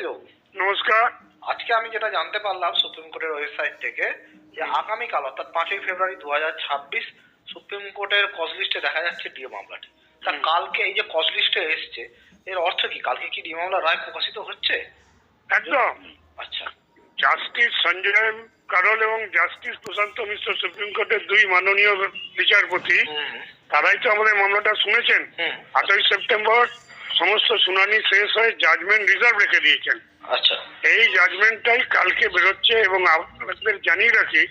বাবু। নমস্কার। আজকে আমি যেটা জানতে পারলাম সুপ্রিম কোর্টের ওয়েবসাইট থেকে যে আগামীকাল অর্থাৎ 5ই ফেব্রুয়ারি 2026 সুপ্রিম কোর্টের কজ লিস্টে দেখা যাচ্ছে ডিএ মামলাটি। তা কালকে এই যে কজ লিস্টে এসছে এর অর্থ কি? কালকে কি ডিএ মামলার রায় প্রকাশিত হচ্ছে? একদম। আচ্ছা। জাস্টিস সঞ্জয় কারোল এবং জাস্টিস প্রশান্ত মিশ্র সুপ্রিম কোর্টের দুই মাননীয় বিচারপতি তারাই তো আমাদের মামলাটা শুনেছেন। 8ই সেপ্টেম্বর সমস্ত শুনানি শেষ হয়ে জাজমেন্ট রিজার্ভ রেখে দিয়েছেন। আচ্ছা। এই জাজমেন্টটাই কালকে বেরোচ্ছে এবং আপনাদের জানিয়ে রাখি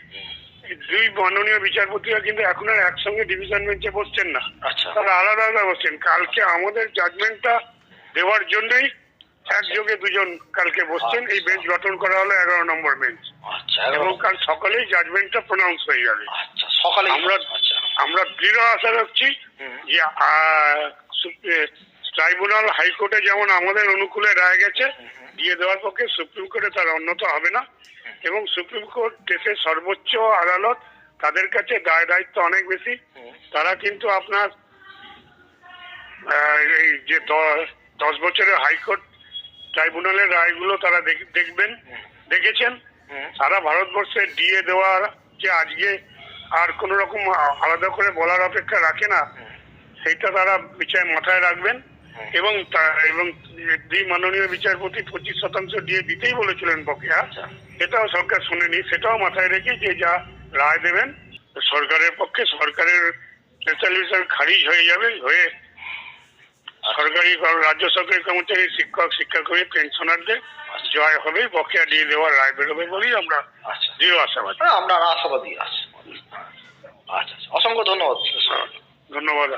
দুই মাননীয় বিচারপতিরা কিন্তু এখন আর একসঙ্গে ডিভিশন বেঞ্চে বসছেন না। আচ্ছা। তারা আলাদা আলাদা বসছেন। কালকে আমাদের জাজমেন্টটা দেওয়ার জন্যই একযোগে দুজন কালকে বসছেন। এই বেঞ্চ গঠন করা হলো 11 নম্বর বেঞ্চ। আচ্ছা। এবং কাল সকালেই জাজমেন্টটা প্রনাউন্স হয়ে যাবে। আচ্ছা, সকালে আমরা দৃঢ় আশা রাখছি যে ট্রাইব্যুনাল হাইকোর্টে যেমন আমাদের অনুকূলে রায় গেছে দিয়ে দেওয়ার পক্ষে সুপ্রিম কোর্টে তার অন্যত হবে না। এবং সুপ্রিম কোর্ট দেশের সর্বোচ্চ আদালত, তাদের কাছে দায় দায়িত্ব অনেক বেশি। তারা কিন্তু আপনার এই যে 10 বছরের হাইকোর্ট ট্রাইব্যুনালের রায়গুলো তারা দেখেছেন। সারা ভারতবর্ষে ডিএ দেওয়ার যে আজকে আর কোন রকম আলাদা করে বলার অপেক্ষা রাখে না, সেইটা তারা বিচার মাথায় রাখবেন। এবং দুই মাননীয় বিচারপতি 25% ডিএ দিতেই বলেছিলেন বকেয়া, সেটাও সরকার শুনেনি। সেটাও মাথায় রেখে যে যা রায় দেবেন সরকারের পক্ষে, সরকারের রেজলিউশন খারিজ হয়ে যাবে, হয়ে সরকারি রাজ্য সরকারি কর্মচারী, শিক্ষক শিক্ষাকর্মী, পেনশনারদের জয় হবে, বকেয়া দিয়ে দেওয়ার রায় বেরোবে বলেই আমরা দৃঢ় আশাবাদী। আমরা আশাবাদী আছি। আচ্ছা, অসংখ্য ধন্যবাদ। ধন্যবাদ।